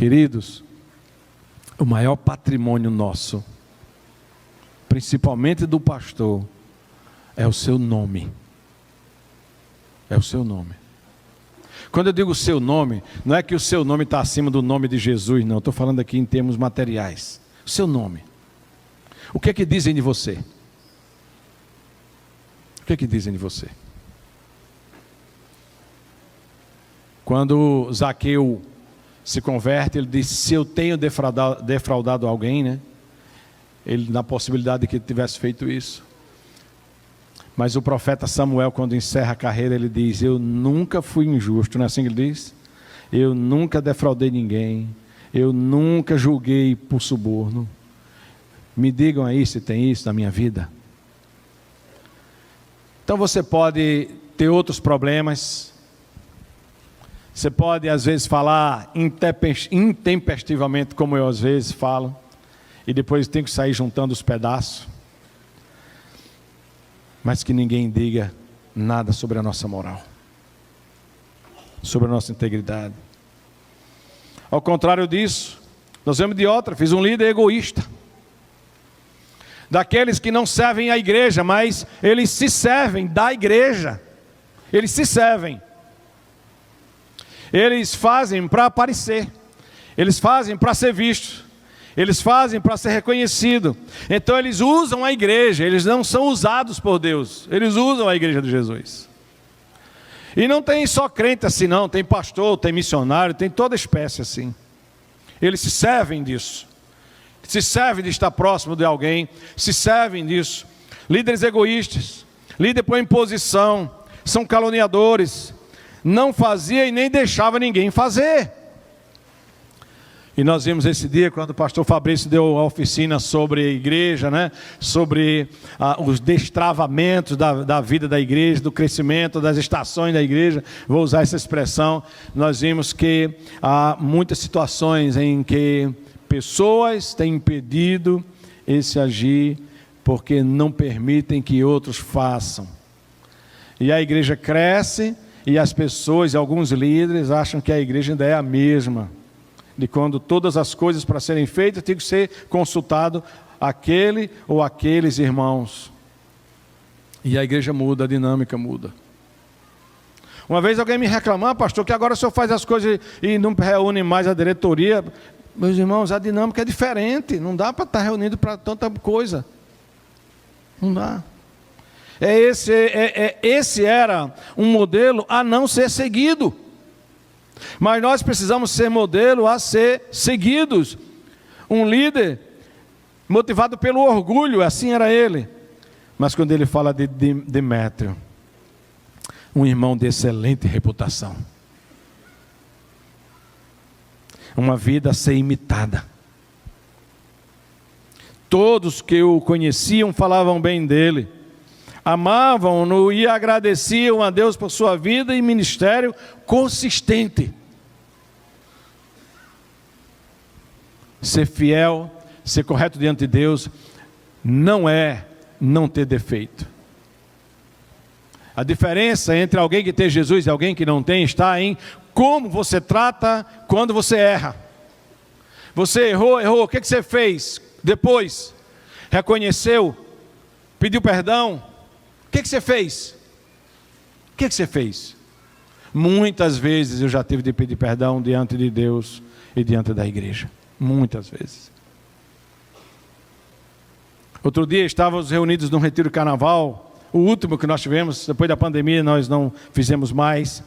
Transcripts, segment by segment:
Queridos, o maior patrimônio nosso, principalmente do pastor, é o seu nome. É o seu nome. Quando eu digo o seu nome, não é que o seu nome está acima do nome de Jesus, não. Estou falando aqui em termos materiais. O seu nome. O que é que dizem de você? O que é que dizem de você? Quando Zaqueu se converte, ele diz: se eu tenho defraudado alguém, né? Ele, na possibilidade de que ele tivesse feito isso. Mas o profeta Samuel, quando encerra a carreira, ele diz: eu nunca fui injusto. Não é assim que ele diz? Eu nunca defraudei ninguém. Eu nunca julguei por suborno. Me digam aí se tem isso na minha vida. Então você pode ter outros problemas. Você pode às vezes falar intempestivamente, como eu às vezes falo, e depois tenho que sair juntando os pedaços. Mas que ninguém diga nada sobre a nossa moral, sobre a nossa integridade. Ao contrário disso, nós vemos Diótrefes, um líder egoísta, daqueles que não servem a igreja, mas eles se servem da igreja. Eles se servem. Eles fazem para aparecer. Eles fazem para ser vistos. Eles fazem para ser reconhecido. Então eles usam a igreja. Eles não são usados por Deus. Eles usam a igreja de Jesus. E não tem só crente assim não. Tem pastor, tem missionário, tem toda espécie assim. Eles se servem disso. Se servem de estar próximo de alguém. Se servem disso. Líderes egoístas. Líder por imposição. São caluniadores. Não fazia e nem deixava ninguém fazer. E nós vimos esse dia, quando o pastor Fabrício deu a oficina sobre a igreja, né? Sobre os destravamentos da vida da igreja, do crescimento das estações da igreja, vou usar essa expressão. Nós vimos que há muitas situações em que pessoas têm impedido esse agir, porque não permitem que outros façam. E a igreja cresce, e as pessoas, alguns líderes, acham que a igreja ainda é a mesma. De quando todas as coisas para serem feitas, tem que ser consultado aquele ou aqueles irmãos. E a igreja muda, a dinâmica muda. Uma vez alguém me reclamou: pastor, que agora o senhor faz as coisas e não reúne mais a diretoria. Meus irmãos, a dinâmica é diferente. Não dá para estar reunido para tanta coisa. Não dá. Esse era um modelo a não ser seguido. Mas nós precisamos ser modelo a ser seguidos. Um líder motivado pelo orgulho, assim era ele. Mas quando ele fala de Demétrio, um irmão de excelente reputação. Uma vida a ser imitada. Todos que o conheciam falavam bem dele. Amavam-no e agradeciam a Deus por sua vida e ministério consistente. Ser fiel, ser correto diante de Deus, não é não ter defeito. A diferença entre alguém que tem Jesus e alguém que não tem está em como você trata quando você erra. Você errou, o que você fez? Depois, reconheceu, pediu perdão. O que você fez? O que você fez? Muitas vezes eu já tive de pedir perdão diante de Deus e diante da igreja. Muitas vezes. Outro dia estávamos reunidos num retiro de carnaval, o último que nós tivemos, depois da pandemia nós não fizemos mais.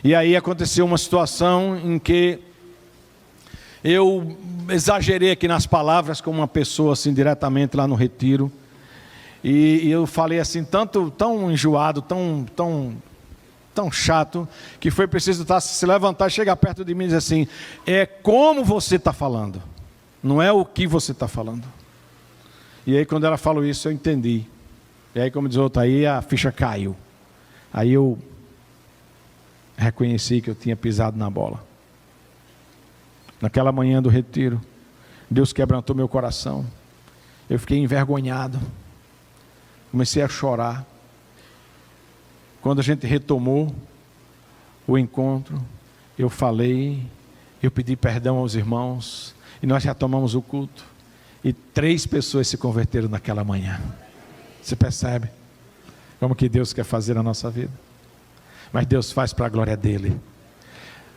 E aí aconteceu uma situação em que eu exagerei aqui nas palavras com uma pessoa assim diretamente lá no retiro. E eu falei assim, tão enjoado, tão chato, que foi preciso se levantar, chegar perto de mim e dizer assim: é como você está falando, não é o que você está falando. E aí quando ela falou isso eu entendi. E aí, como diz outro, aí a ficha caiu. Aí eu reconheci que eu tinha pisado na bola. Naquela manhã do retiro, Deus quebrantou meu coração. Eu fiquei envergonhado. Comecei a chorar. Quando a gente retomou o encontro, eu falei Eu pedi perdão aos irmãos, e nós retomamos o culto, e 3 pessoas se converteram naquela manhã. Você percebe como que Deus quer fazer na nossa vida? Mas Deus faz para a glória dEle.